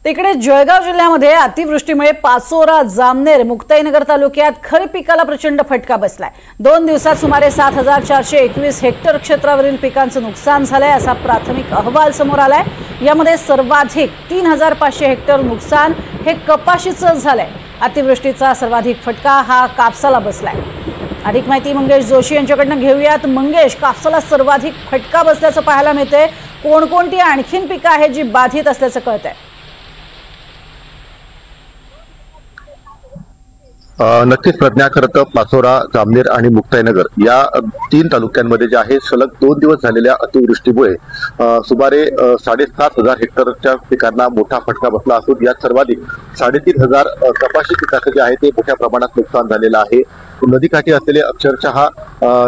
तिकडे जळगाव जिल्ह्यामध्ये अतिवृष्टीमुळे पाचोरा, जामनेर, मुक्ताईनगर तालुक्यात खरीप पिकाला प्रचंड फटका बसलाय। 2 दिवसात सुमारे 7421 हेक्टर क्षेत्रावरील पिकांचं नुकसान झालंय असा प्राथमिक अहवाल समोर आलाय। यामध्ये सर्वाधिक 3500 हेक्टर नुकसान हे कपाशीचं झालंय। अतिवृष्टीचा सर्वाधिक फटका हा कापसाला बसलाय। अधिक माहिती मंगेश जोशी यांच्याकडून घेऊयात। मंगेश, कापसाला सर्वाधिक फटका बसल्याचं पाहायला मिळतंय। कोणकोणती आणखीन पिकं आहेत जी बाधित असल्याचं कळतंय? नक्कीच प्रज्ञा, खरं तर पाचोरा, जामनेर आणि मुक्ताईनगर या 3 तालुक्यांमध्ये जे आहे सलग 2 दिवस झालेल्या अतिवृष्टीमुळे सुमारे 7500 हेक्टरच्या पिकांना मोठा फटका बसला असून यात सर्वाधिक 3500 कपाशी पिकाचं जे आहे ते मोठ्या प्रमाणात नुकसान झालेलं आहे। नदीकाठी असलेले अक्षरशः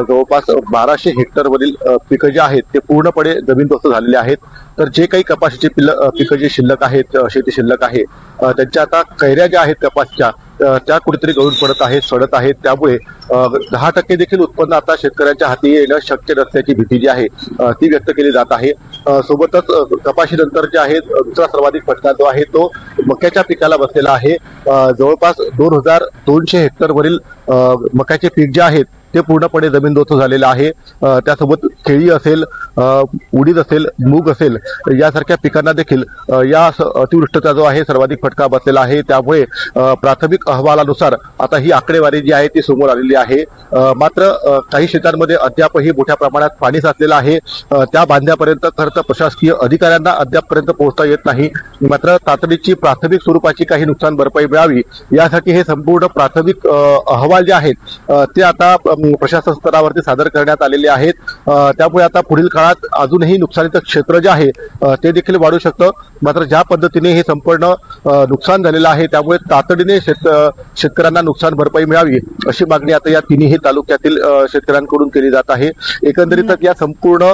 जवळपास 1200 हेक्टरवरील पिकं जे आहेत ते पूर्णपणे जमीनदोस्त झालेले आहेत। तर जे काही कपाशीची पिकं जी शिल्लक आहेत, शेती शिल्लक आहे, त्यांच्या आता कैऱ्या ज्या आहेत कपाशीच्या त्या कुठेतरी गळून पडत आहेत, सडत आहेत। त्यामुळे 10% देखील उत्पन्न आता शेतकऱ्यांच्या हाती येणं शक्य नसल्याची भीती जी आहे ती व्यक्त केली जात आहे। सोबतच कपाशीनंतर जे आहे दुसरा सर्वाधिक फटका जो आहे तो मक्याच्या पिकाला बसलेला आहे। जवळपास 2200 हेक्टरवरील मक्याचे पीक जे आहेत ते पूर्णपणे जमीनदोस्त झालेलं आहे। त्यासोबत केळी असेल, उडीद असेल, मूग असेल यासारख्या पिकांना देखील या अतिवृष्टीचा जो आहे सर्वाधिक फटका बसलेला आहे। त्यामुळे प्राथमिक अहवालानुसार आता ही आकडेवारी जी आहे ती समोर आलेली आहे। मात्र काही शेतांमध्ये अद्यापही मोठ्या प्रमाणात पाणी साचलेलं आहे। त्या बांध्यापर्यंत खरं तर प्रशासकीय अधिकाऱ्यांना अद्यापपर्यंत पोहोचता येत नाही। मात्र तातडीची प्राथमिक स्वरूपाची काही नुकसान भरपाई मिळावी यासाठी हे संपूर्ण प्राथमिक अहवाल जे आहेत ते आता प्रशासन स्तरावरती सादर करण्यात आलेले आहेत। त्यामुळे आता पुढील काळात अजूनही नुकसानीचं क्षेत्र जे आहे ते देखील वाढू शकतं। मात्र ज्या पद्धतीने हे संपूर्ण नुकसान झालेलं आहे त्यामुळे तातडीने शेतकऱ्यांना नुकसान भरपाई मिळावी अशी मागणी आता या तिन्ही तालुक्यातील शेतकऱ्यांकडून केली जात आहे। एकंदरीतच या संपूर्ण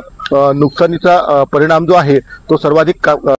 नुकसानीचा परिणाम जो आहे तो सर्वाधिक